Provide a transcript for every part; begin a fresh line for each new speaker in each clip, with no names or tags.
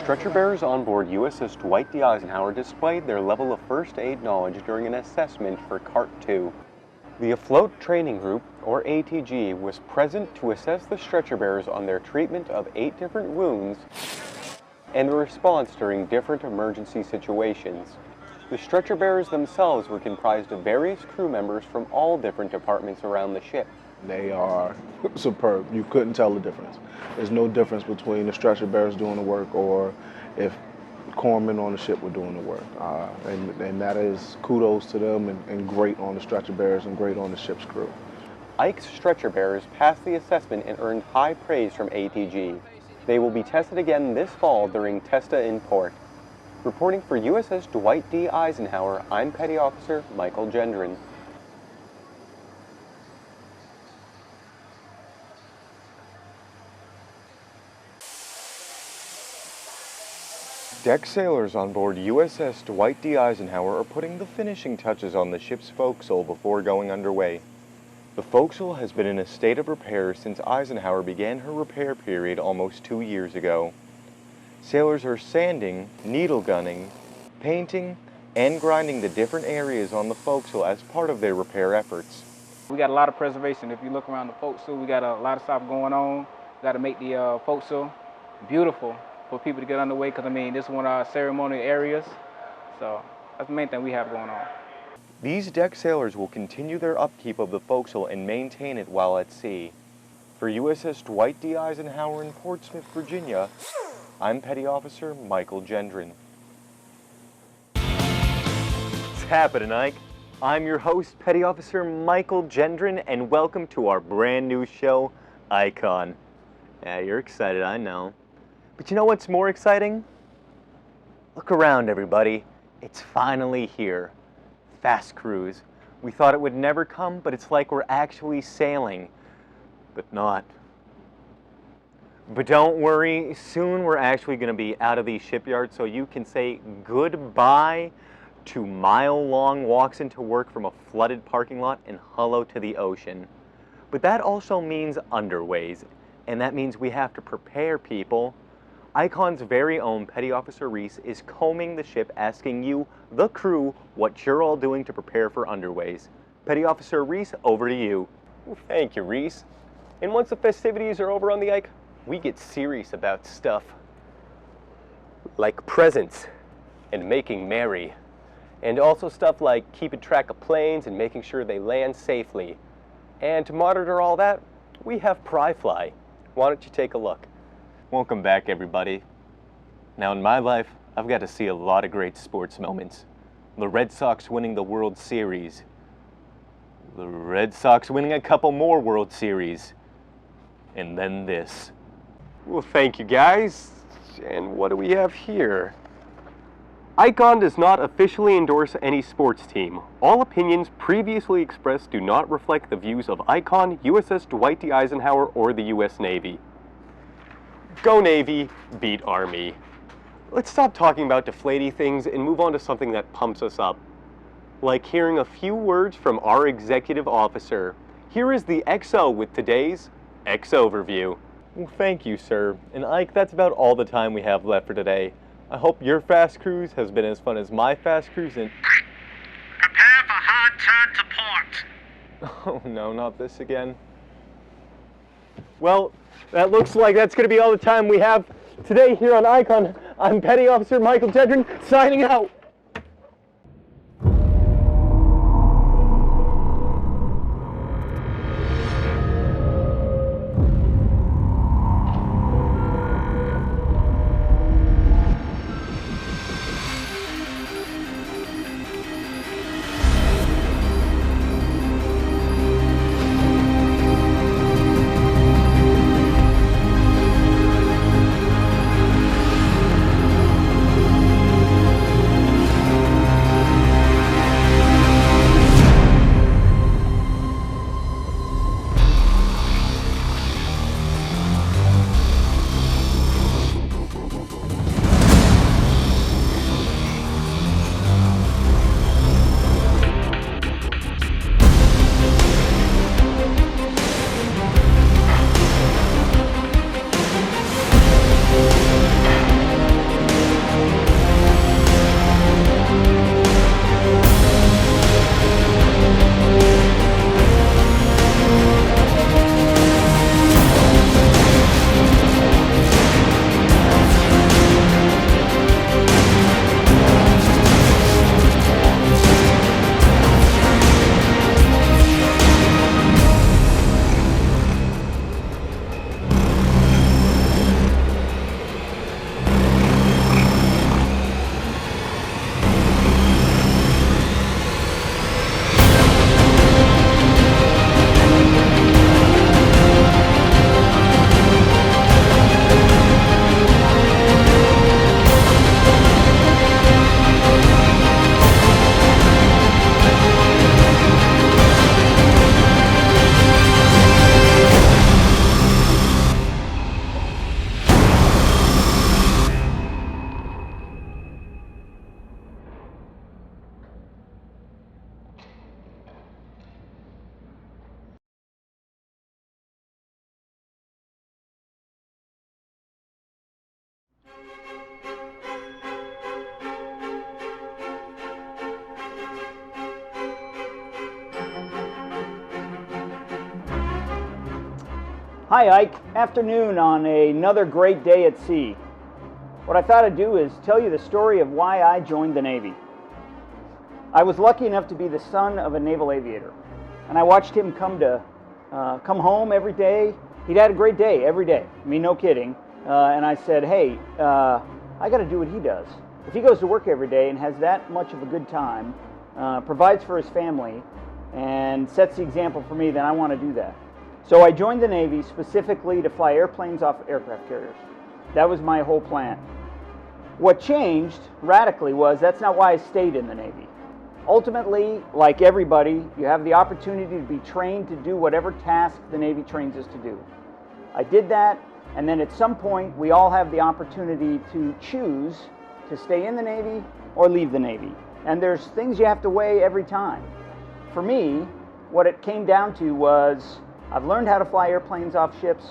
Stretcher bearers on board USS Dwight D. Eisenhower displayed their level of first aid knowledge during an assessment for CART 2. The Afloat Training Group, or ATG, was present to assess the stretcher bearers on their treatment of 8 different wounds and the response during different emergency situations. The stretcher bearers themselves were comprised of various crew members from all different departments around the ship. They are superb. You couldn't tell the difference. There's no difference between the stretcher bearers doing the work or if corpsmen on the ship were doing the work. And that is kudos to them and great on the stretcher bearers and great on the ship's crew. Ike's stretcher bearers passed the assessment and earned high praise from ATG. They will be tested again this fall during TESTA in port. Reporting for USS Dwight D. Eisenhower, I'm Petty Officer Michael Gendron. Deck sailors on board USS Dwight D. Eisenhower are putting the finishing touches on the ship's forecastle before going underway. The forecastle has been in a state of repair since Eisenhower began her repair period almost 2 years ago. Sailors are sanding, needle gunning, painting, and grinding the different areas on the forecastle as part of their repair efforts.
We got a lot of preservation. If you look around the forecastle, we got a lot of stuff going on. We got to make the forecastle beautiful for people to get underway, because I mean, this is one of our ceremonial areas. So that's the main thing we have going on.
These deck sailors will continue their upkeep of the forecastle and maintain it while at sea. For USS Dwight D. Eisenhower in Portsmouth, Virginia, I'm Petty Officer Michael Gendron. What's happening, Ike? I'm your host, Petty Officer Michael Gendron, and welcome to our brand new show, Icon. Yeah, you're excited, I know. But you know what's more exciting? Look around, everybody. It's finally here. Fast Cruise. We thought it would never come, but it's like we're actually sailing. But not. But don't worry, soon we're actually going to be out of these shipyards, so you can say goodbye to mile-long walks into work from a flooded parking lot and hello to the ocean. But that also means underways, and that means we have to prepare people. Icon's very own Petty Officer Reese is combing the ship, asking you, the crew, what you're all doing to prepare for underways. Petty Officer Reese, over to you. Well, thank you, Reese. And once the festivities are over on the Ike, we get serious about stuff like presents and making merry. And also stuff like keeping track of planes and making sure they land safely. And to monitor all that, we have PryFly. Why don't you take a look? Welcome back, everybody. Now, in my life, I've got to see a lot of great sports moments. The Red Sox winning the World Series. The Red Sox winning a couple more World Series. And then this. Well, thank you, guys. And what do we have here? Icon does not officially endorse any sports team. All opinions previously expressed do not reflect the views of Icon, USS Dwight D. Eisenhower, or the U.S. Navy. Go Navy, beat Army. Let's stop talking about deflating things and move on to something that pumps us up. Like hearing a few words from our executive officer. Here is the XO with today's X Overview. Well, thank you, sir. And Ike, that's about all the time we have left for today. I hope your fast cruise has been as fun as my fast cruise and...
Prepare for hard turn to port.
Oh no, not this again. Well, that looks like that's going to be all the time we have today here on Icon. I'm Petty Officer Michael Gendron, signing out.
Hi Ike, afternoon on another great day at sea. What I thought I'd do is tell you the story of why I joined the Navy. I was lucky enough to be the son of a naval aviator, and I watched him come home every day. He'd had a great day every day, I mean, no kidding. And I said, hey, I got to do what he does. If he goes to work every day and has that much of a good time, provides for his family, and sets the example for me, then I want to do that. So I joined the Navy specifically to fly airplanes off aircraft carriers. That was my whole plan. What changed radically was that's not why I stayed in the Navy. Ultimately, like everybody, you have the opportunity to be trained to do whatever task the Navy trains us to do. I did that, and then at some point we all have the opportunity to choose to stay in the Navy or leave the Navy. And there's things you have to weigh every time. For me, what it came down to was I've learned how to fly airplanes off ships.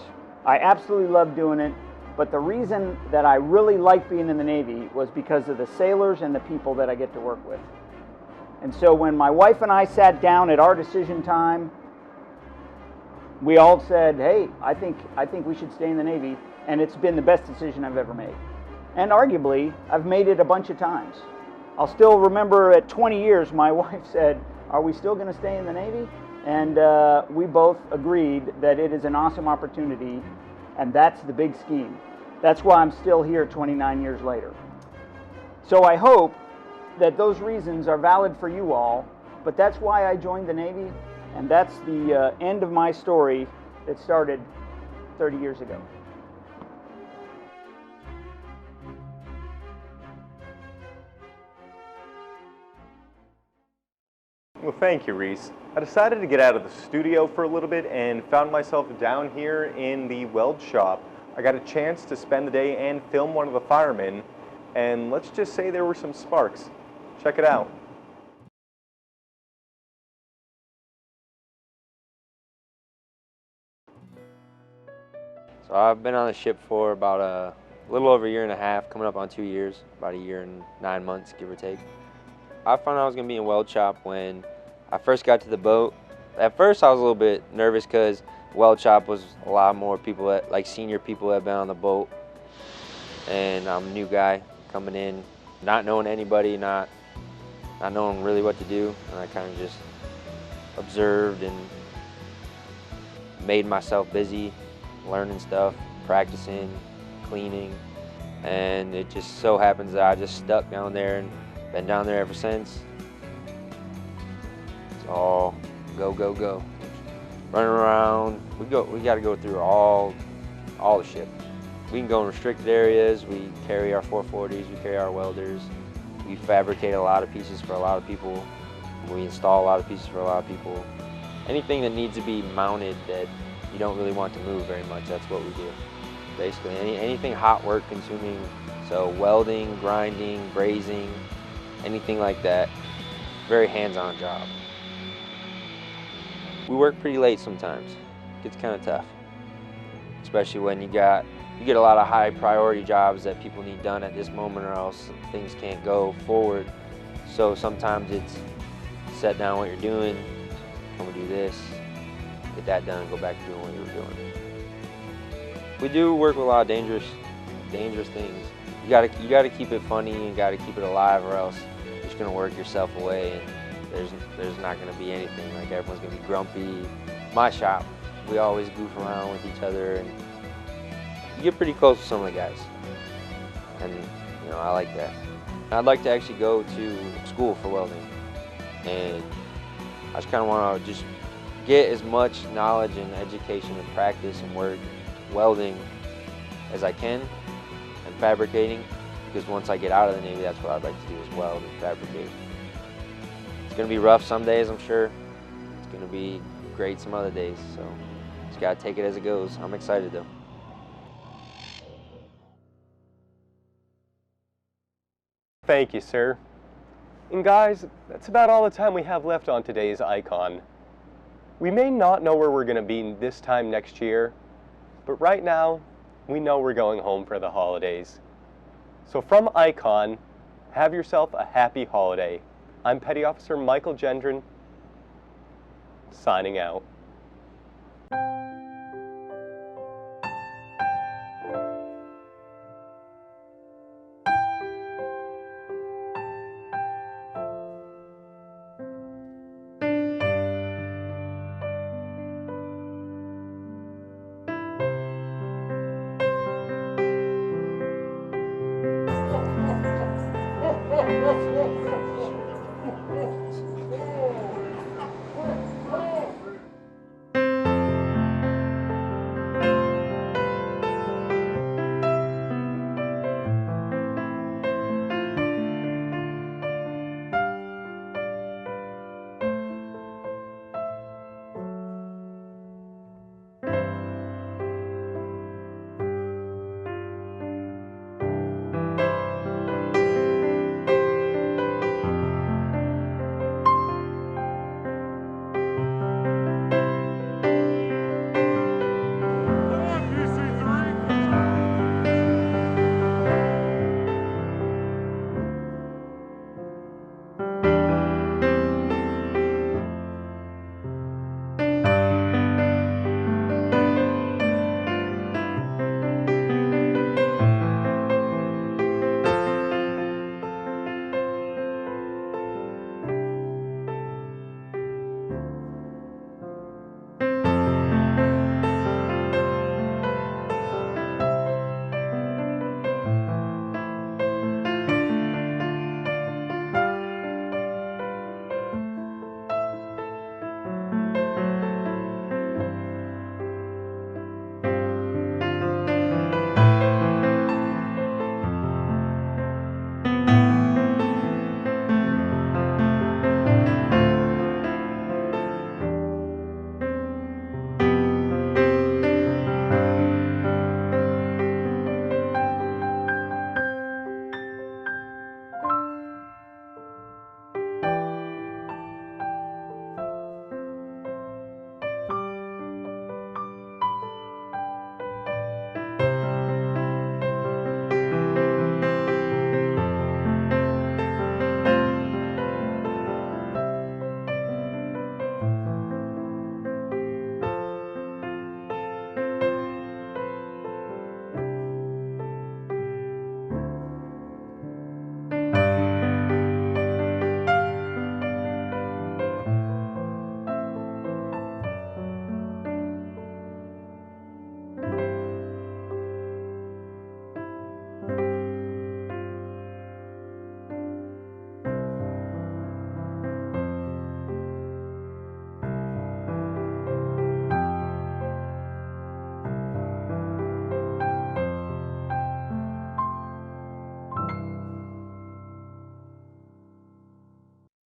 I absolutely love doing it. But the reason that I really like being in the Navy was because of the sailors and the people that I get to work with. And so when my wife and I sat down at our decision time, we all said, hey, I think we should stay in the Navy, and it's been the best decision I've ever made. And arguably, I've made it a bunch of times. I'll still remember at 20 years, my wife said, are we still going to stay in the Navy? And we both agreed that it is an awesome opportunity, and that's the big scheme. That's why I'm still here 29 years later. So I hope that those reasons are valid for you all, but that's why I joined the Navy, and that's the end of my story that started 30 years ago.
Well, thank you, Reese. I decided to get out of the studio for a little bit and found myself down here in the weld shop. I got a chance to spend the day and film one of the firemen, and let's just say there were some sparks. Check it out.
So I've been on the ship for about a little over a year and a half, coming up on 2 years, about a year and 9 months, give or take. I found out I was gonna be in weld shop when I first got to the boat. At first I was a little bit nervous because weld shop was a lot more people, like senior people that have been on the boat. And I'm a new guy coming in, not knowing anybody, not knowing really what to do. And I kind of just observed and made myself busy, learning stuff, practicing, cleaning. And it just so happens that I just stuck down there and been down there ever since. It's all go, go, go. Running around, we gotta go through all the ship. We can go in restricted areas, we carry our 440s, we carry our welders, we fabricate a lot of pieces for a lot of people, we install a lot of pieces for a lot of people. Anything that needs to be mounted that you don't really want to move very much, that's what we do. Basically, anything hot work consuming, so welding, grinding, brazing, anything like that, very hands-on job. We work pretty late sometimes. It gets kind of tough, especially when you get a lot of high priority jobs that people need done at this moment or else things can't go forward. So sometimes it's set down what you're doing, come and do this, get that done, and go back to doing what you were doing. We do work with a lot of dangerous things. You gotta keep it funny, you gotta keep it alive, or else you're just gonna work yourself away and there's not gonna be anything. Like, everyone's gonna be grumpy. My shop, we always goof around with each other, and you get pretty close with some of the guys. And you know, I like that. I'd like to actually go to school for welding, and I just kind of want to just get as much knowledge and education and practice and work welding as I can, and fabricating, because once I get out of the Navy, that's what I'd like to do, is weld and fabricate. It's going to be rough some days, I'm sure. It's going to be great some other days, so just got to take it as it goes. I'm excited though.
Thank you, sir. And guys, that's about all the time we have left on today's Icon. We may not know where we're going to be this time next year, but right now, we know we're going home for the holidays. So from Icon, have yourself a happy holiday. I'm Petty Officer Michael Gendron, signing out.